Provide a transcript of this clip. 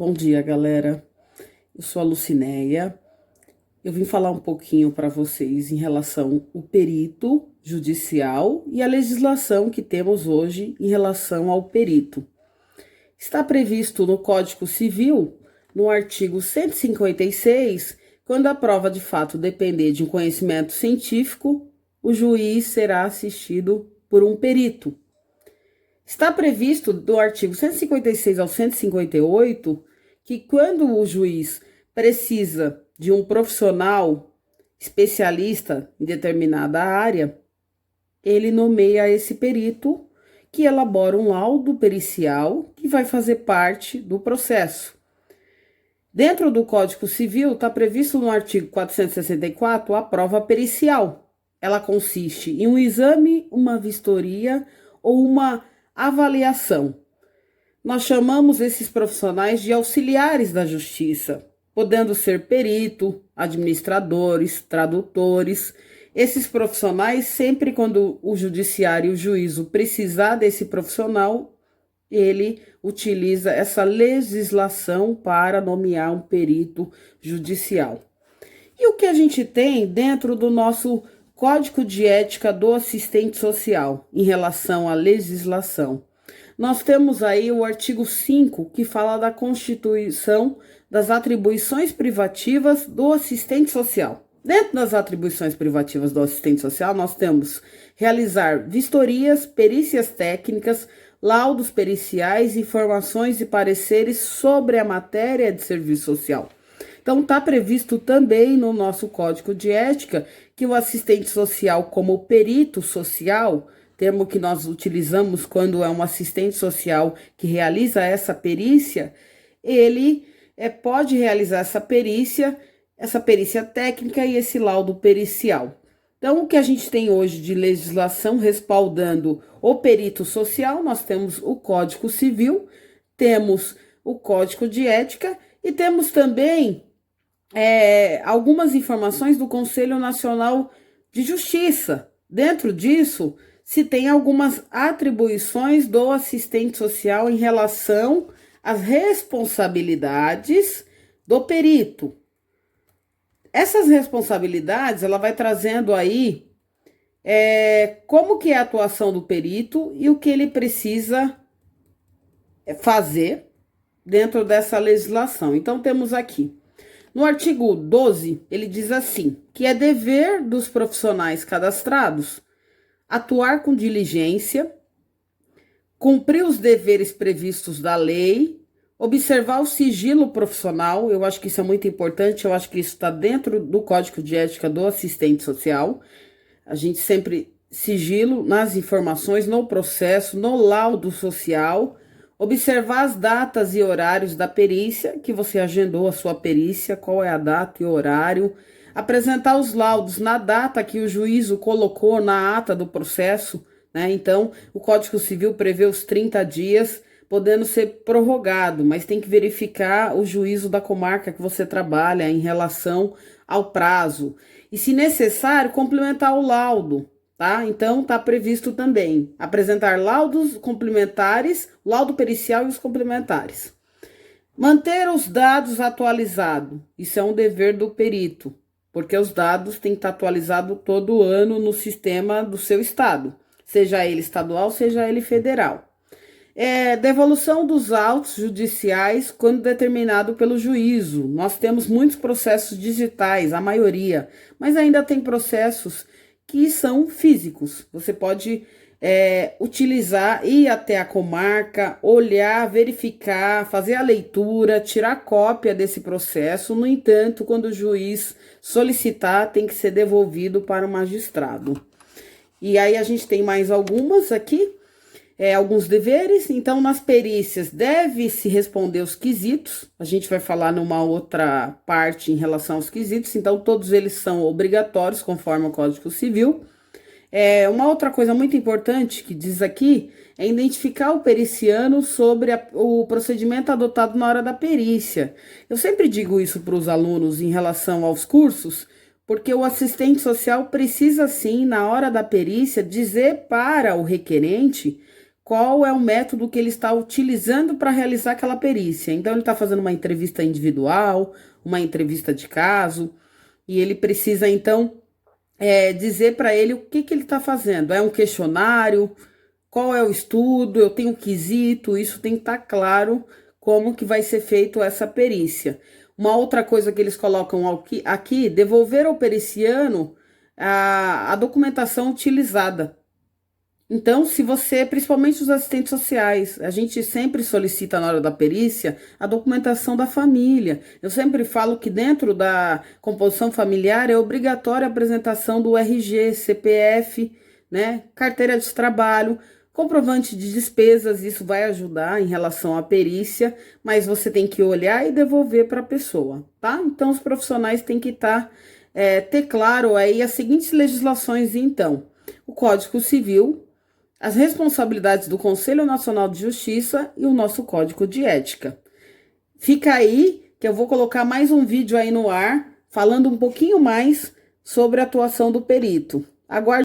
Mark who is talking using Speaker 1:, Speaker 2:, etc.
Speaker 1: Bom dia, galera. Eu sou a Lucinéia. Eu vim falar um pouquinho para vocês em relação ao perito judicial e a legislação que temos hoje em relação ao perito. Está previsto no Código Civil, no artigo 156, quando a prova de fato depender de um conhecimento científico, o juiz será assistido por um perito. Está previsto do artigo 156 ao 158 que quando o juiz precisa de um profissional especialista em determinada área, ele nomeia esse perito que elabora um laudo pericial que vai fazer parte do processo. Dentro do Código Civil está previsto no artigo 464 a prova pericial. Ela consiste em um exame, uma vistoria ou uma avaliação. Nós chamamos esses profissionais de auxiliares da justiça, podendo ser perito, administradores, tradutores. Esses profissionais, sempre quando o judiciário e o juízo precisar desse profissional, ele utiliza essa legislação para nomear um perito judicial. E o que a gente tem dentro do nosso Código de Ética do Assistente Social em relação à legislação? Nós temos aí o artigo 5, que fala da constituição das atribuições privativas do assistente social. Dentro das atribuições privativas do assistente social, nós temos realizar vistorias, perícias técnicas, laudos periciais, informações e pareceres sobre a matéria de serviço social. Então, está previsto também no nosso Código de Ética que o assistente social, como perito social, termo que nós utilizamos quando é um assistente social que realiza essa perícia, ele pode realizar essa perícia técnica e esse laudo pericial. Então, o que a gente tem hoje de legislação respaldando o perito social, nós temos o Código Civil, temos o Código de Ética e temos também algumas informações do Conselho Nacional de Justiça. Dentro disso, se tem algumas atribuições do assistente social em relação às responsabilidades do perito. Essas responsabilidades, ela vai trazendo aí como que é a atuação do perito e o que ele precisa fazer dentro dessa legislação. Então, temos aqui, no artigo 12, ele diz assim, que é dever dos profissionais cadastrados atuar com diligência, cumprir os deveres previstos da lei, observar o sigilo profissional. Eu acho que isso é muito importante, eu acho que isso está dentro do Código de Ética do Assistente Social. A gente sempre sigilo nas informações, no processo, no laudo social, observar as datas e horários da perícia, que você agendou a sua perícia, qual é a data e horário, apresentar os laudos na data que o juízo colocou na ata do processo, né? Então, o Código Civil prevê os 30 dias, podendo ser prorrogado, mas tem que verificar o juízo da comarca que você trabalha em relação ao prazo. E, se necessário, complementar o laudo, tá? Então, está previsto também apresentar laudos complementares, laudo pericial e os complementares. Manter os dados atualizados, isso é um dever do perito, porque os dados têm que estar atualizados todo ano no sistema do seu estado, seja ele estadual, seja ele federal. Devolução dos autos judiciais quando determinado pelo juízo. Nós temos muitos processos digitais, a maioria, mas ainda tem processos que são físicos. Você pode utilizar, ir até a comarca, olhar, verificar, fazer a leitura, tirar cópia desse processo. No entanto, quando o juiz solicitar, tem que ser devolvido para o magistrado. E aí a gente tem mais algumas aqui, alguns deveres. Então, nas perícias, deve-se responder os quesitos. A gente vai falar numa outra parte em relação aos quesitos. Então, todos eles são obrigatórios, conforme o Código Civil. Uma outra coisa muito importante que diz aqui é identificar o periciano sobre o procedimento adotado na hora da perícia. Eu sempre digo isso para os alunos em relação aos cursos, porque o assistente social precisa sim, na hora da perícia, dizer para o requerente qual é o método que ele está utilizando para realizar aquela perícia. Então, ele está fazendo uma entrevista individual, uma entrevista de caso, e ele precisa, então, dizer para ele o que ele está fazendo. É um questionário? Qual é o estudo? Eu tenho um quesito? Isso tem que estar claro como que vai ser feito essa perícia. Uma outra coisa que eles colocam aqui, devolver ao periciano a documentação utilizada. Então, se você, principalmente os assistentes sociais, a gente sempre solicita na hora da perícia a documentação da família. Eu sempre falo que dentro da composição familiar é obrigatória a apresentação do RG, CPF, né, carteira de trabalho, comprovante de despesas, isso vai ajudar em relação à perícia, mas você tem que olhar e devolver para a pessoa, tá? Então, os profissionais têm que ter claro aí as seguintes legislações, então. O Código Civil, as responsabilidades do Conselho Nacional de Justiça e o nosso Código de Ética. Fica aí que eu vou colocar mais um vídeo aí no ar, falando um pouquinho mais sobre a atuação do perito. Aguarde.